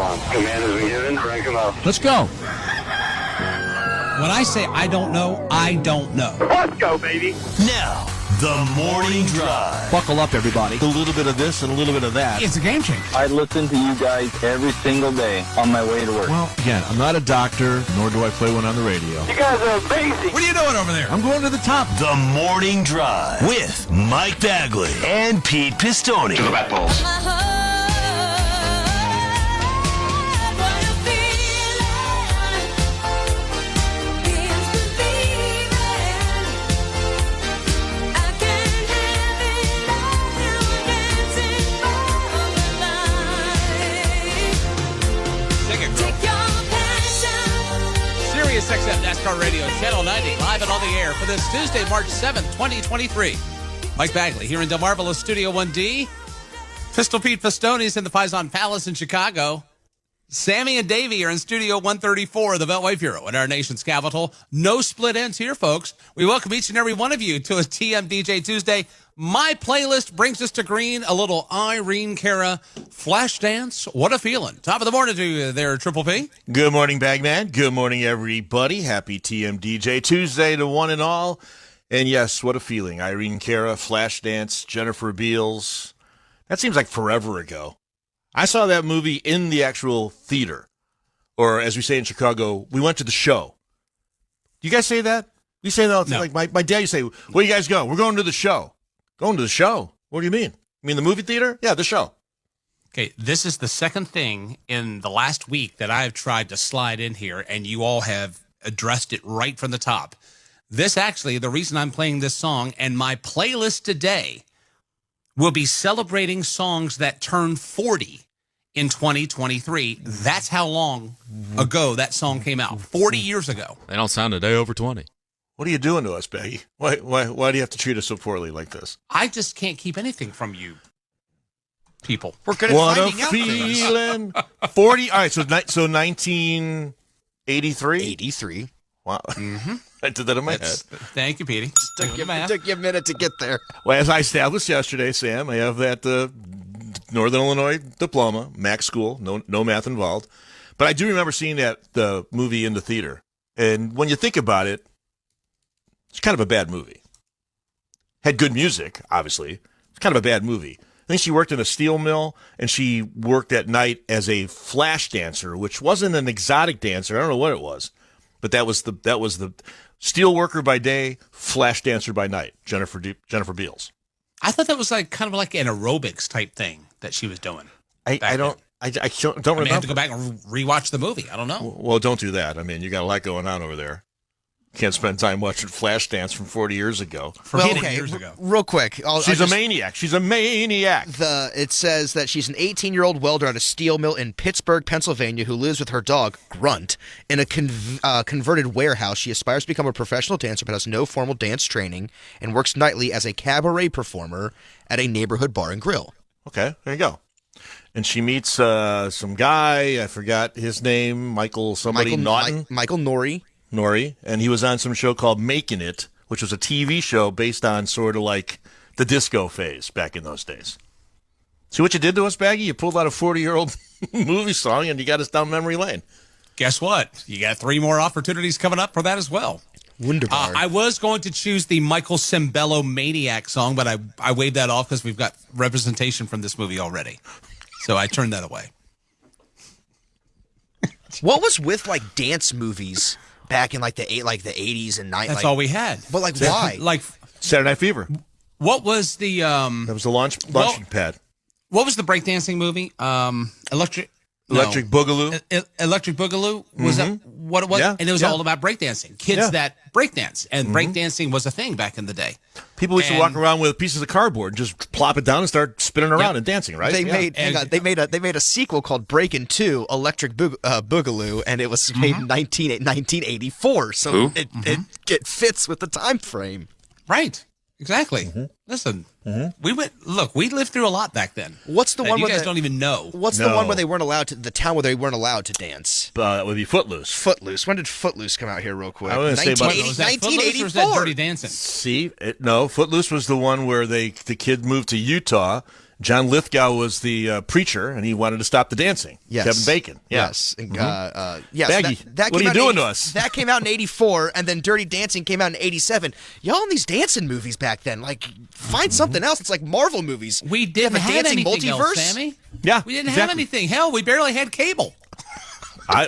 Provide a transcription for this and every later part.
on. Command has been given. Crank him up. Let's go. When I say I don't know, I don't know. Let's go, baby. Now, the Morning Drive. Buckle up, everybody. A little bit of this and a little bit of that. It's a game changer. I listen to you guys every single day on my way to work. Well, again, I'm not a doctor, nor do I play one on the radio. You guys are amazing. What are you doing over there? I'm going to the top. The Morning Drive with Mike Bagley and Pete Pistone. To the bat balls. XM NASCAR Radio, Channel 90, live and on the air for this Tuesday, March 7th, 2023. Mike Bagley here in Del Marvelous Studio 1D. Pistol Pete Pistone's in the Faison Palace in Chicago. Sammy and Davey are in Studio 134 of the Beltway Bureau in our nation's capital. No split ends here, folks. We welcome each and every one of you to a TMDJ Tuesday. My playlist brings us to green, a little Irene Cara flash dance. What a feeling. Top of the morning to you there, Triple P. Good morning, Bagman. Good morning, everybody. Happy TMDJ Tuesday to one and all. And yes, what a feeling. Irene Cara, Flashdance, Jennifer Beals. That seems like forever ago. I saw that movie in the actual theater. Or as we say in Chicago, we went to the show. Do you guys say that? We say that all the time. No. Like my dad used to say, where you guys go? We're going to the show. Going to the show? What do you mean? You mean the movie theater? Yeah, the show. Okay, this is the second thing in the last week that I've tried to slide in here, and you all have addressed it right from the top. This actually, the reason I'm playing this song, and my playlist today will be celebrating songs that turn 40 in 2023. That's how long ago that song came out, 40 years ago. They don't sound a day over 20. What are you doing to us, Baggy? Why do you have to treat us so poorly like this? I just can't keep anything from you people. We're good at What a finding out things. feeling. 40. All right, so 1983? 83. Wow. I did that in my head. Thank you, Petey. Took you a minute to get there. Well, as I established yesterday, Sam, I have that Northern Illinois diploma, MAC school, no math involved. But I do remember seeing the movie in the theater. And when you think about it, it's kind of a bad movie. Had good music, obviously. It's kind of a bad movie. I think she worked in a steel mill, and she worked at night as a flash dancer, which wasn't an exotic dancer. I don't know what it was. But that was the steel worker by day, flash dancer by night, Jennifer Beals. I thought that was kind of like an aerobics type thing that she was doing. I don't remember. I have to go back and rewatch the movie. I don't know. Well, don't do that. I mean, you got a lot going on over there. Can't spend time watching Flashdance from 40 years ago. Years ago. Real quick. She's a maniac. She's a maniac. It says that she's an 18-year-old welder at a steel mill in Pittsburgh, Pennsylvania, who lives with her dog, Grunt, in a converted warehouse. She aspires to become a professional dancer but has no formal dance training and works nightly as a cabaret performer at a neighborhood bar and grill. Okay, there you go. And she meets some guy, I forgot his name, Michael Naughton? Michael Nori, and he was on some show called Making It, which was a TV show based on sort of like the disco phase back in those days. See what you did to us, Baggy? You pulled out a 40-year-old movie song, and you got us down memory lane. Guess what? You got 3 more opportunities coming up for that as well. Wunderbar. I was going to choose the Michael Cimbello Maniac song, but I waved that off because we've got representation from this movie already. So I turned that away. What was with dance movies back in the 80s and 90s? That's all we had. But why? Saturday Night Fever. What was the That was the launch pad. What was the breakdancing movie? Electric Boogaloo. Electric Boogaloo was that what it was? Yeah, and it was all about breakdancing. Kids that breakdance, and breakdancing was a thing back in the day. People used to walk around with pieces of cardboard and just plop it down and start spinning around and dancing, right? They made a sequel called Breakin' 2 Electric Boogaloo, and it was made in 1984. So it fits with the time frame. Right. Exactly. Listen, we lived through a lot back then. What's the one you where guys don't even know? What's the one where they weren't allowed to? The town where they weren't allowed to dance. That would be Footloose. Footloose. When did Footloose come out here, real quick? I was going to say about 1984. Or was that Dirty Dancing? See, no, Footloose was the one where the kid moved to Utah John Lithgow was the preacher, and he wanted to stop the dancing. Yes. Kevin Bacon. Yeah. Yes. Yes. Baggy, That what are came you out doing in to us? That came out in 84, and then Dirty Dancing came out in 87. Y'all in these dancing movies back then, like, find something else. It's like Marvel movies. We didn't have a have dancing anything multiverse? else, Sammy. Yeah, We didn't have exactly. anything. Hell, we barely had cable.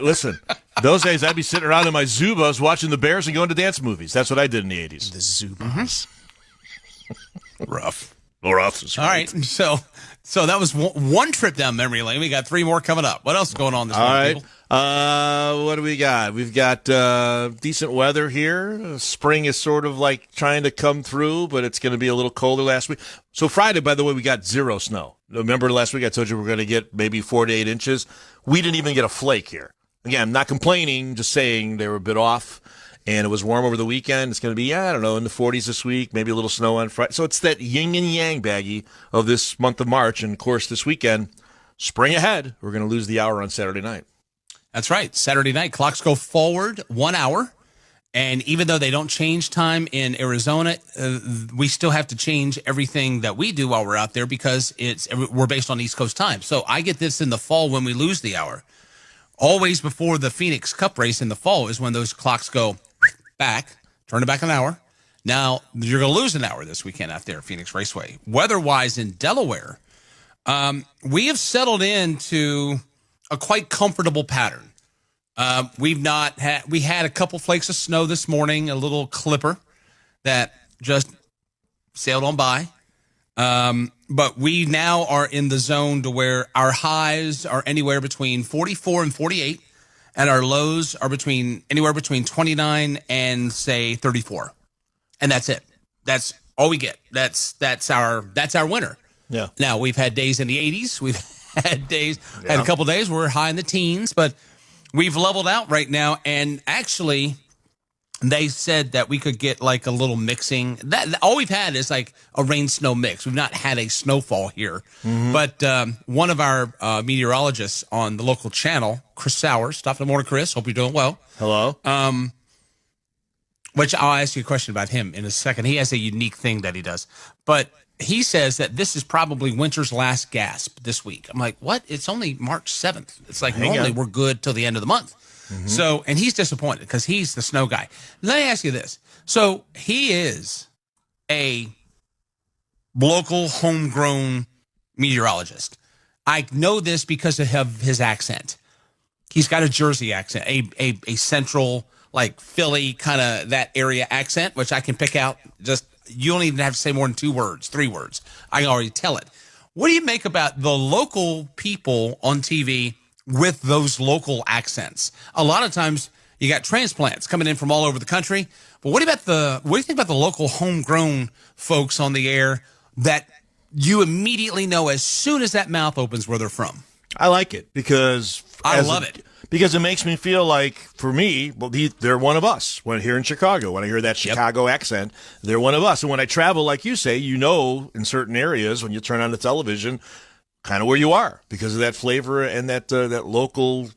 Listen, those days I'd be sitting around in my Zubas watching the Bears and going to dance movies. That's what I did in the 80s. The Zubas. Rough. Rough. All right, so that was one trip down memory lane. We got 3 more coming up. What else is going on this All morning, right. people? What do we got? We've got decent weather here. Spring is sort of like trying to come through, but it's going to be a little colder last week. So Friday, by the way, we got 0 snow. Remember last week I told you we're going to get maybe 4 to 8 inches? We didn't even get a flake here. Again, I'm not complaining, just saying they were a bit off. And it was warm over the weekend. It's going to be, I don't know, in the 40s this week, maybe a little snow on Friday. So it's that yin and yang, Baggy, of this month of March. And, of course, this weekend, spring ahead, we're going to lose the hour on Saturday night. That's right. Saturday night, clocks go forward 1 hour. And even though they don't change time in Arizona, we still have to change everything that we do while we're out there because we're based on East Coast time. So I get this in the fall when we lose the hour. Always before the Phoenix Cup race in the fall is when those clocks go back, turn it back an hour. Now, you're going to lose an hour this weekend out there at Phoenix Raceway. Weather-wise in Delaware, we have settled into a quite comfortable pattern. We had a couple flakes of snow this morning, a little clipper that just sailed on by. But we now are in the zone to where our highs are anywhere between 44 and 48, and our lows are anywhere between 29 and say 34. And that's it. That's all we get. That's our winter. Yeah. Now, we've had days in the 80s. We've had a couple days where we're high in the teens, but we've leveled out right now. And actually, they said that we could get like a little mixing. All we've had is like a rain-snow mix. We've not had a snowfall here. Mm-hmm. But one of our meteorologists on the local channel, Chris Sowers, top of the morning, Chris. Hope you're doing well. Hello. Which I'll ask you a question about him in a second. He has a unique thing that he does. But he says that this is probably winter's last gasp this week. I'm like, what? It's only March 7th. It's like normally we're good till the end of the month. Mm-hmm. So, and he's disappointed because he's the snow guy. Let me ask you this. So he is a local homegrown meteorologist. I know this because of his accent. He's got a Jersey accent, a central, like Philly kind of that area accent, which I can pick out. Just, you don't even have to say more than 2 words, 3 words. I can already tell it. What do you make about the local people on TV with those local accents? A lot of times you got transplants coming in from all over the country. But what do you think about the local homegrown folks on the air that you immediately know as soon as that mouth opens where they're from? I like it because I love it. Because it makes me feel like, for me, well, they're one of us. When here in Chicago, when I hear that Chicago accent, they're one of us. And when I travel, like you say, in certain areas, when you turn on the television, kind of where you are because of that flavor and that local,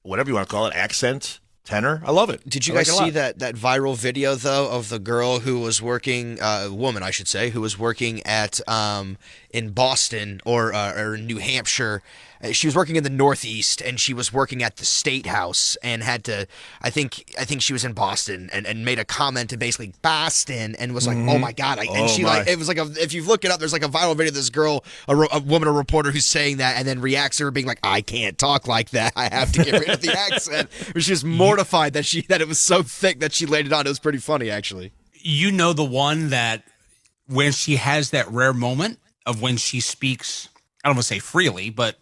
whatever you want to call it, accent, tenor. I love it. Did you guys see that viral video, though, of the girl who was working, woman, I should say, who was working at in Boston or in New Hampshire? She was working in the Northeast, and she was working at the State House, and had to. I think she was in Boston, and made a comment to basically Boston, and was like, "Oh my God!" It was like if you look it up, there's like a viral video of this girl, a woman, a reporter who's saying that, and then reacts to her being like, "I can't talk like that. I have to get rid of the accent." She was mortified that it was so thick that she laid it on. It was pretty funny, actually. You know the one that when she has that rare moment of when she speaks, I don't want to say freely, but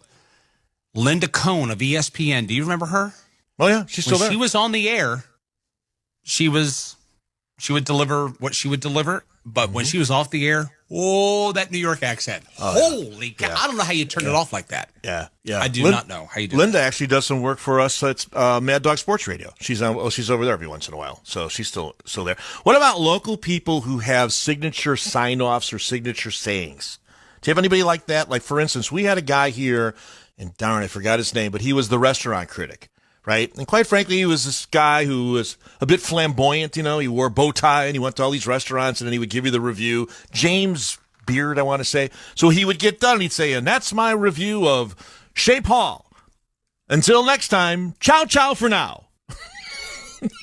Linda Cohn of ESPN. Do you remember her? Oh, yeah. She's still there. When she was on the air, she would deliver what she would deliver. But when she was off the air, that New York accent. Holy cow. I don't know how you turn it off like that. Yeah. I do not know how you do Linda actually does some work for us at Mad Dog Sports Radio. She's over there every once in a while. So she's still there. What about local people who have signature sign-offs or signature sayings? Do you have anybody like that? Like, for instance, we had a guy here, and darn, I forgot his name, but he was the restaurant critic, right? And quite frankly, he was this guy who was a bit flamboyant, he wore a bow tie, and he went to all these restaurants, and then he would give you the review. James Beard, I want to say. So he would get done and he'd say, and that's my review of Shea Paul. Until next time, ciao, ciao for now.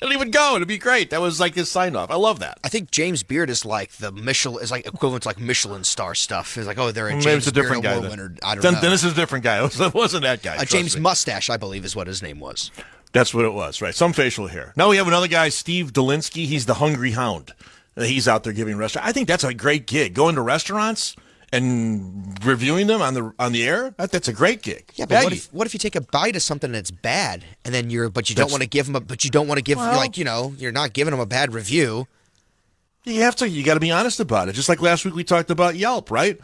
And he would go. It'd be great. That was like his sign off. I love that. I think James Beard is like the Michelin, is like equivalent to like Michelin star stuff. It's like, oh, they're a Maybe James it's a different Beard guy. Award Then. winner. I don't know. Then this is a different guy. It wasn't that guy. James trust me. Mustache, I believe, is what his name was. That's what it was, right? Some facial hair. Now we have another guy, Steve Dolinsky. He's the Hungry Hound. He's out there giving restaurants. I think that's a great gig. Going to restaurants and reviewing them on the air. That's a great gig. Yeah, but what if you take a bite of something that's bad, and then you don't want to give them you're not giving them a bad review. You got to be honest about it. Just like last week we talked about Yelp, right?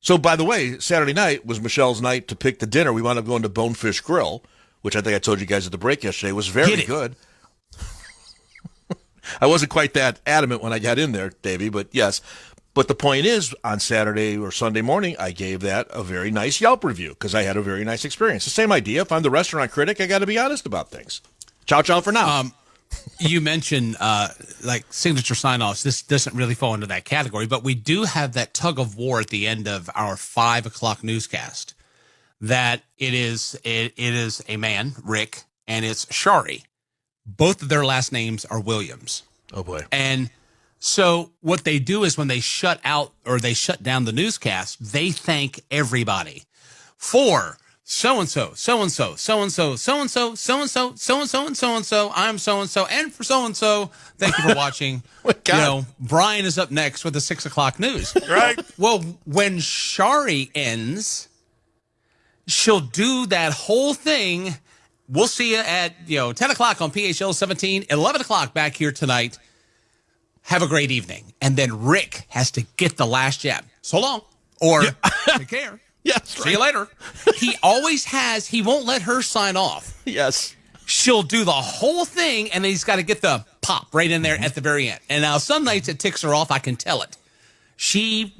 So by the way, Saturday night was Michelle's night to pick the dinner. We wound up going to Bonefish Grill, which I think I told you guys at the break yesterday was very good. I wasn't quite that adamant when I got in there, Davey, but yes. But the point is, on Saturday or Sunday morning, I gave that a very nice Yelp review because I had a very nice experience. The same idea. If I'm the restaurant critic, I got to be honest about things. Ciao, ciao for now. You mentioned like signature sign-offs. This doesn't really fall into that category, but we do have that tug of war at the end of our 5 o'clock newscast. That it is a man, Rick, and it's Shari. Both of their last names are Williams. Oh boy. And so what they do is when they shut out or they shut down the newscast, they thank everybody for so-and-so, so-and-so, so-and-so, so-and-so, so-and-so, so-and-so, and so-and-so, I'm so-and-so, and for so-and-so, thank you for watching. Brian is up next with the 6 o'clock news. Right. Well, when Shari ends, she'll do that whole thing. We'll see you at 10 o'clock on PHL 17, 11 o'clock back here tonight. Have a great evening. And then Rick has to get the last jab. So long. Or take care. Yes. See you later. He always has, he won't let her sign off. Yes. She'll do the whole thing, and then he's got to get the pop right in there at the very end. And now some nights it ticks her off. I can tell it.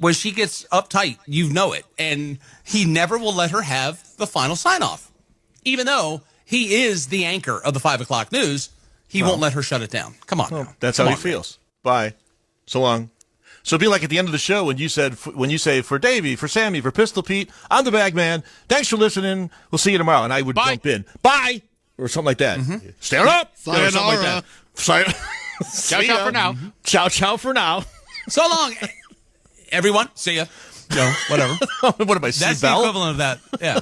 When she gets uptight, you know it. And he never will let her have the final sign off. Even though he is the anchor of the 5 o'clock news, he won't let her shut it down. Come on. That's how he feels. Bye. So long. So it'd be like at the end of the show when you say for Davey, for Sammy, for Pistol Pete, I'm the bag man. Thanks for listening. We'll see you tomorrow. And I would jump in. Bye. Or something like that. Stand up. Sayonara. Something like that. Ciao, ciao for now. Ciao, ciao for now. So long, everyone. See ya. Whatever. What am I, That's the equivalent of that. Yeah.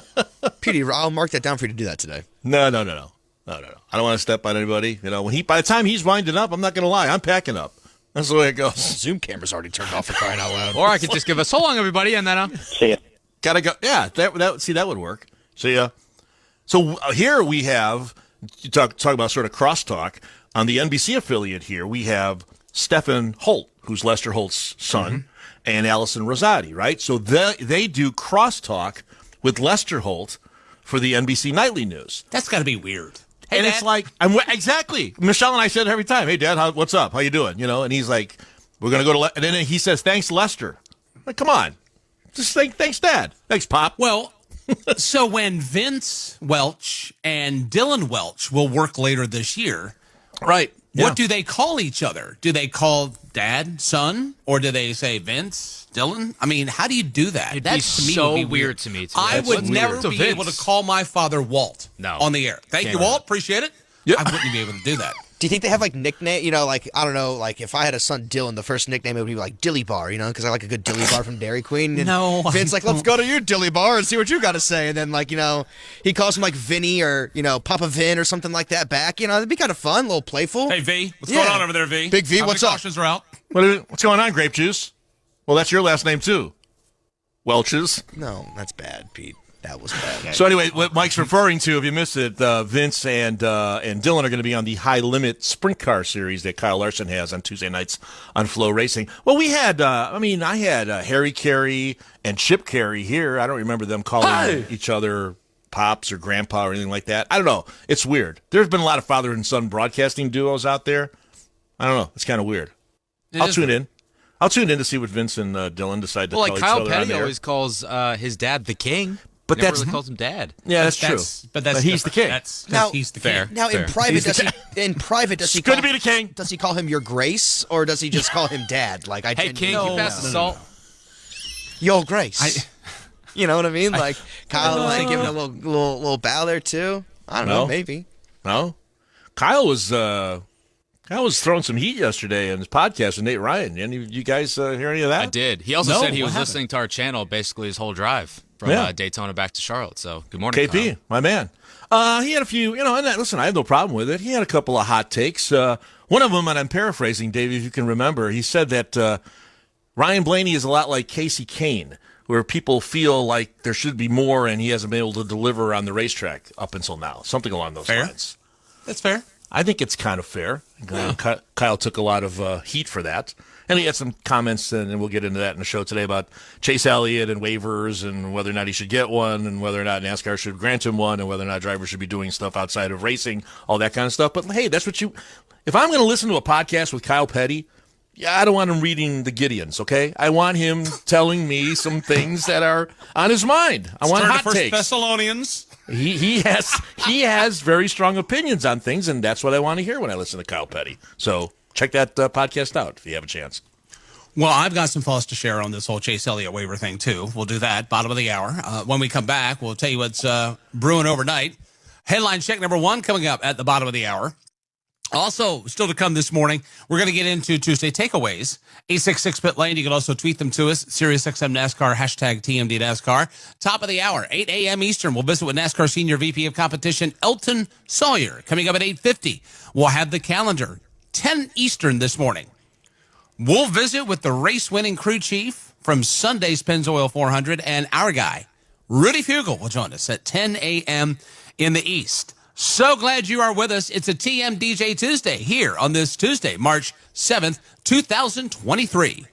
Petey, I'll mark that down for you to do that today. No. I don't want to step on anybody. By the time he's winding up, I'm not going to lie. I'm packing up. That's the way it goes. Zoom camera's already turned off for crying out loud. Or I could just give a so long, everybody, and then See ya. Gotta go. Yeah, that would work. See ya. So here we have, you talk about sort of crosstalk. On the NBC affiliate here, we have Stephen Holt, who's Lester Holt's son, and Allison Rosati, right? So they do crosstalk with Lester Holt for the NBC Nightly News. That's got to be weird. Hey, And Dad. it's like, exactly. Michelle and I said it every time, hey, Dad, what's up? How you doing? And he's like, we're going to go to, and then he says, thanks, Lester. I'm like, come on. Just say, thanks, Dad. Thanks, Pop. Well, so when Vince Welch and Dylan Welch will work later this year, Right. what do they call each other? Do they call Dad, son? Or do they say Vince, Dylan? I mean, how do you do that? It'd That be to me so would be weird to me, too. I That's would weird. never To be Vince. able to call my father Walt on the air. Thank you, Walt. Appreciate it. I wouldn't be able to do that. Do you think they have like nickname? Like I don't know. Like if I had a son Dylan, the first nickname it would be like Dilly Bar, because I like a good Dilly Bar from Dairy Queen. And No, I Vince like, let's go to your Dilly Bar and see what you got to say. And then like he calls him like Vinny or Papa Vin or something like that back. It'd be kind of fun, a little playful. Hey, V, what's Yeah. going on over there, V? Big V, what's up? Precautions are out. What's going on, Grape Juice? Well, that's your last name, too. Welch's. No, that's bad, Pete. That was bad. So anyway, what Mike's referring to, if you missed it, Vince and Dylan are going to be on the High Limit Sprint Car Series that Kyle Larson has on Tuesday nights on Flow Racing. Well, we had, I had Harry Carey and Chip Carey here. I don't remember them calling each other Pops or Grandpa or anything like that. I don't know. It's weird. There's been a lot of father and son broadcasting duos out there. I don't know. It's kind of weird. I'll tune in. I'll tune in to see what Vince and Dylan decide to call each Kyle other Petty on there. always calls his dad the king. But Never that's really calls him dad. Yeah, that's true. But that's he's the king. That's Now- he's the Fair. king. Now in private, does he? Good to be the king. Does he call him Your Grace or does he just call him Dad? Like I Hey, didn't king, know. you pass the salt. Yo, Grace. You know what I mean? Like Kyle, like giving a little bow there too. I don't know, maybe. No, Kyle was throwing some heat yesterday on his podcast with Nate Ryan. Any of you guys hear any of that? I did. He also No, said he what was happened? listening to our channel basically his whole drive from Daytona back to Charlotte. So good morning, KP, Kyle. my man. He had a few, and listen, I have no problem with it. He had a couple of hot takes. One of them, and I'm paraphrasing, Dave, if you can remember, he said that Ryan Blaney is a lot like Casey Kane, where people feel like there should be more and he hasn't been able to deliver on the racetrack up until now. Something along those lines. That's fair. I think it's kind of fair. Kyle took a lot of heat for that. And he had some comments, and we'll get into that in the show today, about Chase Elliott and waivers and whether or not he should get one and whether or not NASCAR should grant him one and whether or not drivers should be doing stuff outside of racing, all that kind of stuff. But, hey, that's what if I'm going to listen to a podcast with Kyle Petty, I don't want him reading the Gideons, okay? I want him telling me some things that are on his mind. I want hot takes. Thessalonians. He has very strong opinions on things, and that's what I want to hear when I listen to Kyle Petty. So check that podcast out if you have a chance. Well, I've got some thoughts to share on this whole Chase Elliott waiver thing, too. We'll do that, bottom of the hour. When we come back, we'll tell you what's brewing overnight. Headline check number 1 coming up at the bottom of the hour. Also, still to come this morning, we're going to get into Tuesday takeaways. 866 Pit Lane. You can also tweet them to us. SiriusXM NASCAR, hashtag TMD NASCAR. Top of the hour, 8 a.m. Eastern. We'll visit with NASCAR Senior VP of Competition, Elton Sawyer. Coming up at 8:50, we'll have the calendar. 10 Eastern this morning. We'll visit with the race-winning crew chief from Sunday's Pennzoil 400, and our guy, Rudy Fugle, will join us at 10 a.m. in the East. So glad you are with us. It's a TMDJ Tuesday here on this Tuesday, March 7th, 2023.